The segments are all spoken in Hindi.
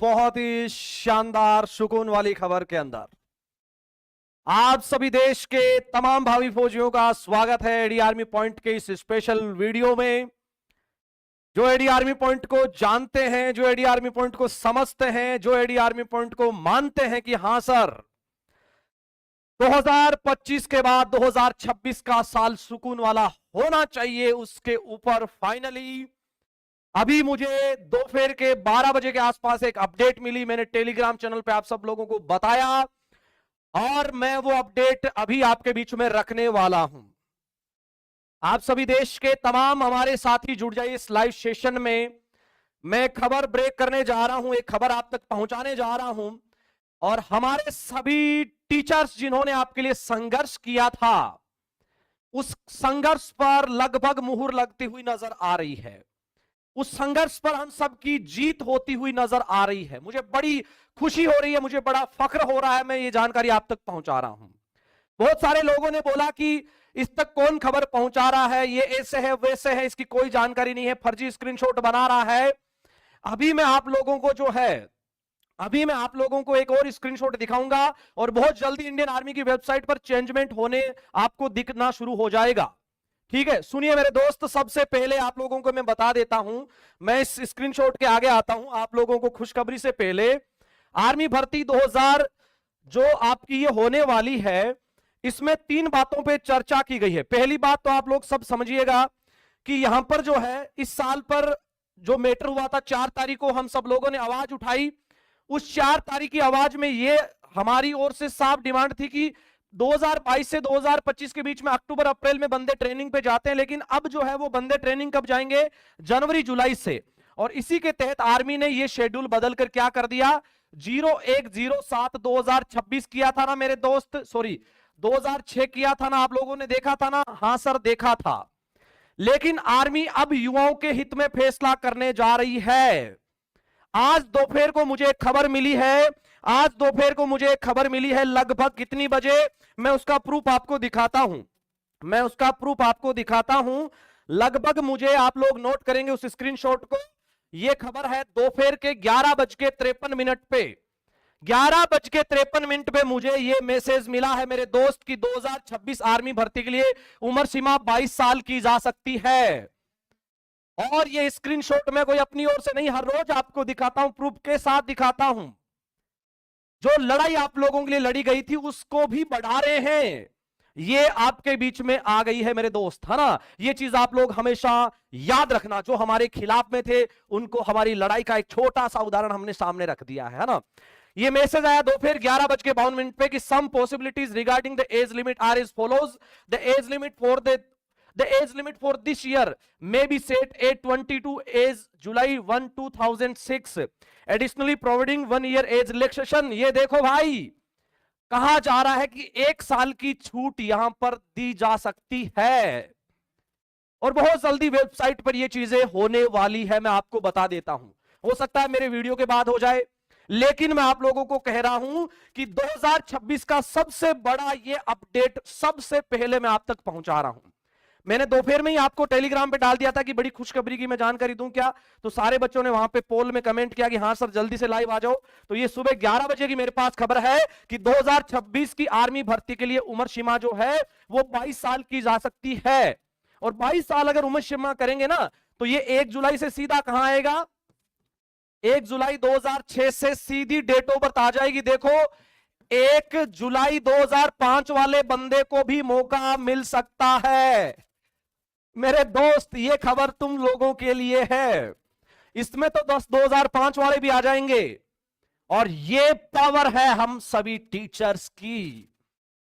बहुत ही शानदार सुकून वाली खबर के अंदर आप सभी देश के तमाम भावी फौजियों का स्वागत है एडी आर्मी पॉइंट के इस स्पेशल वीडियो में। जो एडी आर्मी पॉइंट को जानते हैं, जो एडी आर्मी पॉइंट को समझते हैं, जो एडी आर्मी पॉइंट को मानते हैं कि हां सर 2025 के बाद 2026 का साल सुकून वाला होना चाहिए, उसके ऊपर फाइनली अभी मुझे दोपहर के 12 बजे के आसपास एक अपडेट मिली। मैंने टेलीग्राम चैनल पे आप सब लोगों को बताया और मैं वो अपडेट अभी आपके बीच में रखने वाला हूं। आप सभी देश के तमाम हमारे साथी जुड़ जाइए इस लाइव सेशन में। मैं खबर ब्रेक करने जा रहा हूं, एक खबर आप तक पहुंचाने जा रहा हूं और हमारे सभी टीचर्स जिन्होंने आपके लिए संघर्ष किया था, उस संघर्ष पर लगभग मुहर लगती हुई नजर आ रही है। उस संघर्ष पर हम सबकी जीत होती हुई नजर आ रही है। मुझे बड़ी खुशी हो रही है, मुझे बड़ा फख्र हो रहा है, मैं ये जानकारी आप तक पहुंचा रहा हूं। बहुत सारे लोगों ने बोला कि इस तक कौन खबर पहुंचा रहा है, ये ऐसे है वैसे है, इसकी कोई जानकारी नहीं है, फर्जी स्क्रीनशॉट बना रहा है। अभी मैं आप लोगों को एक और स्क्रीनशॉट दिखाऊंगा और बहुत जल्दी इंडियन आर्मी की वेबसाइट पर चेंजमेंट होने आपको दिखना शुरू हो जाएगा। ठीक है, सुनिए मेरे दोस्त, सबसे पहले आप लोगों को मैं बता देता हूं, मैं इस स्क्रीनशॉट के आगे आता हूं। आप लोगों को खुशखबरी से पहले आर्मी भर्ती 2000 जो आपकी ये होने वाली है, इसमें 3 बातों पे चर्चा की गई है। पहली बात तो आप लोग सब समझिएगा कि यहां पर जो है इस साल पर जो मैटर हुआ था 4 तारीख को हम सब लोगों ने आवाज उठाई। उस 4 तारीख की आवाज में ये हमारी ओर से साफ डिमांड थी कि 2022 से 2025 के बीच में अक्टूबर अप्रैल में बंदे ट्रेनिंग पे जाते हैं, लेकिन अब जो है वो बंदे ट्रेनिंग कब जाएंगे, जनवरी जुलाई से। और इसी के तहत आर्मी ने ये शेड्यूल बदलकर क्या कर दिया, 01/07/2026 किया था ना मेरे दोस्त, सॉरी 2006 किया था ना, आप लोगों ने देखा था ना? हां सर, देखा था। लेकिन आर्मी अब युवाओं के हित में फैसला करने जा रही है। आज दोपहर को मुझे खबर मिली है, लगभग कितनी बजे, मैं उसका प्रूफ आपको दिखाता हूं। लगभग मुझे, आप लोग नोट करेंगे उस स्क्रीनशॉट को, यह खबर है दोपहर के 11:53 पे, 11:53 पे मुझे यह मैसेज मिला है मेरे दोस्त की 2026 आर्मी भर्ती के लिए उम्र सीमा 22 साल की जा सकती है। और ये स्क्रीनशॉट मैं कोई अपनी ओर से नहीं, हर रोज आपको दिखाता हूं, प्रूफ के साथ दिखाता हूं। जो लड़ाई आप लोगों के लिए लड़ी गई थी उसको भी बढ़ा रहे हैं, ये आपके बीच में आ गई है मेरे दोस्त, है ना? ये चीज आप लोग हमेशा याद रखना। जो हमारे खिलाफ में थे उनको हमारी लड़ाई का एक छोटा सा उदाहरण हमने सामने रख दिया है ना? ये मैसेज आया दोपहर 11:52 पे कि some possibilities regarding the age limit are as follows. The age limit for this year may be set at 22 as July 1, 2006. Additionally, providing 1 year age relaxation. ये देखो भाई, कहा जा रहा है कि 1 साल की छूट यहां पर दी जा सकती है और बहुत जल्दी वेबसाइट पर ये चीजें होने वाली है। मैं आपको बता देता हूं, हो सकता है मेरे वीडियो के बाद हो जाए, लेकिन मैं आप लोगों को कह रहा हूं कि 2026 का सबसे बड़ा ये अपडेट सबसे पहले मैं आप तक पहुंचा रहा हूं। मैंने दोपहर में ही आपको टेलीग्राम पे डाल दिया था कि बड़ी खुशखबरी की मैं जानकारी दूं क्या, तो सारे बच्चों ने वहां पे पोल में कमेंट किया कि हां सर जल्दी से लाइव आ जाओ। तो ये सुबह 11 बजे की मेरे पास खबर है कि 2026 की आर्मी भर्ती के लिए उम्र सीमा जो है वो 22 साल की जा सकती है। और 22 साल अगर उम्र सीमा करेंगे ना, तो ये 1 जुलाई से सीधा कहां आएगा, 1 जुलाई 2006 से सीधी डेट ऑफ बर्थ आ जाएगी। देखो, 1 जुलाई 2005 वाले बंदे को भी मौका मिल सकता है मेरे दोस्त। ये खबर तुम लोगों के लिए है, इसमें तो 2005 वाले भी आ जाएंगे। और ये पावर है हम सभी टीचर्स की,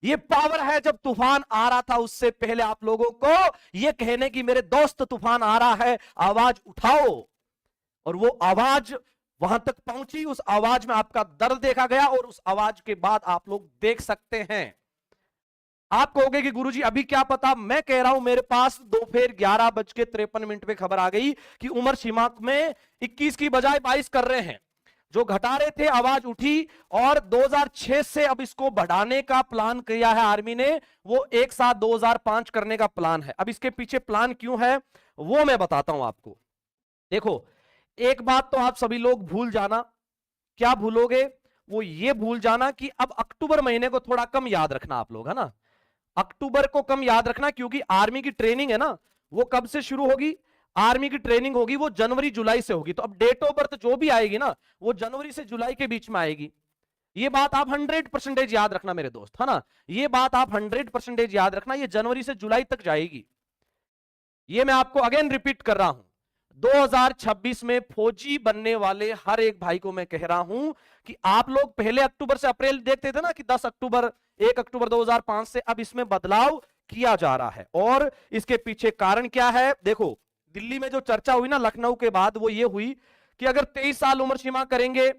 ये पावर है। जब तूफान आ रहा था उससे पहले आप लोगों को ये कहने की मेरे दोस्त तूफान आ रहा है, आवाज उठाओ, और वो आवाज वहां तक पहुंची। उस आवाज में आपका दर्द देखा गया और उस आवाज के बाद आप लोग देख सकते हैं। आप कहोगे कि गुरुजी अभी क्या पता, मैं कह रहा हूं मेरे पास दोपहर 11:53 पे खबर आ गई कि उम्र सीमा में 21 की बजाय 22 कर रहे हैं। जो घटा रहे थे आवाज उठी और 2006 से अब इसको बढ़ाने का प्लान किया है आर्मी ने, वो एक साथ 2005 करने का प्लान है। अब इसके पीछे प्लान क्यों है वो मैं बताता हूं आपको। देखो, एक बात तो आप सभी लोग भूल जाना क्या भूलोगे? वो ये भूल जाना कि अब अक्टूबर महीने को थोड़ा कम याद रखना आप लोग, है ना। अक्टूबर को कम याद रखना, क्योंकि आर्मी की ट्रेनिंग है ना, वो कब से शुरू होगी? आर्मी की ट्रेनिंग होगी वो जनवरी जुलाई से होगी। तो अब डेट ऑफ बर्थ जो भी आएगी ना, वो जनवरी से जुलाई के बीच में आएगी। ये बात आप 100% याद रखना मेरे दोस्त, है ना। ये बात आप 100% याद रखना, ये जनवरी से जुलाई तक जाएगी। ये मैं आपको अगेन रिपीट कर रहा हूं, 2026 में फौजी बनने वाले हर एक भाई को मैं कह रहा हूं कि आप लोग पहले अक्टूबर से अप्रैल देखते थे ना कि 10 अक्टूबर 1 अक्टूबर 2005 से, अब इसमें बदलाव किया जा रहा है। और इसके पीछे कारण क्या है? देखो, दिल्ली में जो चर्चा हुई ना लखनऊ के बाद, वो ये हुई कि अगर 23 साल उम्र सीमा करेंगे,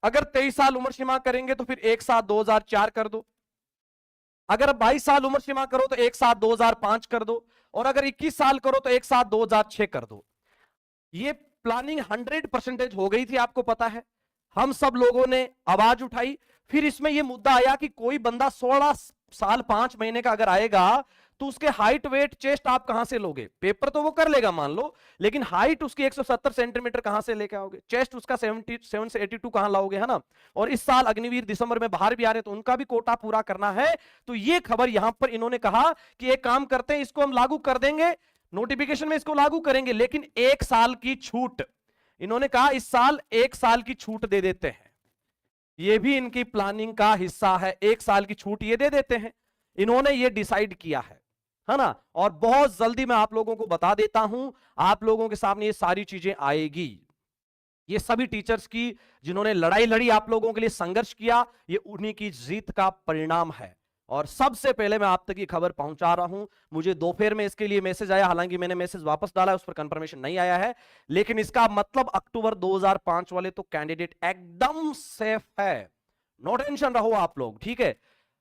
अगर 23 साल उम्र सीमा करेंगे तो फिर एक साथ 2004 कर दो, अगर 22 साल उम्र सीमा करो तो एक साथ 2005 कर दो, और अगर 21 साल करो तो एक साथ 2006 कर दो। ये प्लानिंग 100% हो गई थी, आपको पता है। हम सब लोगों ने आवाज उठाई। फिर इसमें यह मुद्दा आया कि कोई बंदा 16 साल 5 महीने का अगर आएगा तो उसके हाइट वेट चेस्ट आप कहां से लोगे? पेपर तो वो कर लेगा मान लो, लेकिन हाइट उसकी 170 सेंटीमीटर कहां से लेके आओगे? चेस्ट उसका 77 से 82 कहां लाओगे, है ना। और इस साल अग्निवीर दिसंबर में बाहर भी आ रहे, तो उनका भी कोटा पूरा करना है। तो ये खबर यहां पर इन्होंने कहा कि एक काम करते हैं, इसको हम लागू कर देंगे, नोटिफिकेशन में इसको लागू करेंगे, लेकिन 1 साल की छूट। इन्होंने कहा इस साल 1 साल की छूट दे देते हैं। ये भी इनकी प्लानिंग का हिस्सा है, 1 साल की छूट ये दे देते हैं। इन्होंने ये डिसाइड किया है ना। और बहुत जल्दी मैं आप लोगों को बता देता हूं, आप लोगों के सामने ये सारी चीजें आएगी। ये सभी टीचर्स की जिन्होंने लड़ाई लड़ी, आप लोगों के लिए संघर्ष किया, ये उन्हीं की जीत का परिणाम है। और सबसे पहले मैं आप तक ये खबर पहुंचा रहा हूं। मुझे दोपहर में इसके लिए मैसेज आया, हालांकि मैंने मैसेज वापस डाला है, उस पर कंफर्मेशन नहीं आया है, लेकिन इसका मतलब अक्टूबर 2005 वाले तो कैंडिडेट एकदम सेफ है। नो टेंशन रहो आप लोग, ठीक है।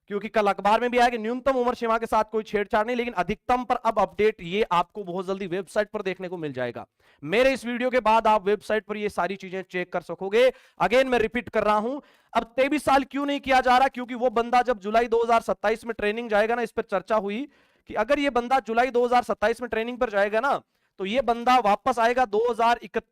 क्योंकि कल अखबार में भी आया कि न्यूनतम उम्र सीमा के साथ कोई छेड़छाड़ नहीं, लेकिन अधिकतम पर अब अपडेट ये आपको बहुत जल्दी वेबसाइट पर देखने को मिल जाएगा। मेरे इस वीडियो के बाद आप वेबसाइट पर ये सारी चीजें चेक कर सकोगे। अगेन मैं रिपीट कर रहा हूं, अब 23 साल क्यों नहीं किया जा रहा? क्योंकि वो बंदा जब जुलाई 2027 में ट्रेनिंग जाएगा ना, इस पर चर्चा हुई कि अगर ये बंदा जुलाई 2027 में ट्रेनिंग पर जाएगा ना, तो ये बंदा वापस आएगा 2031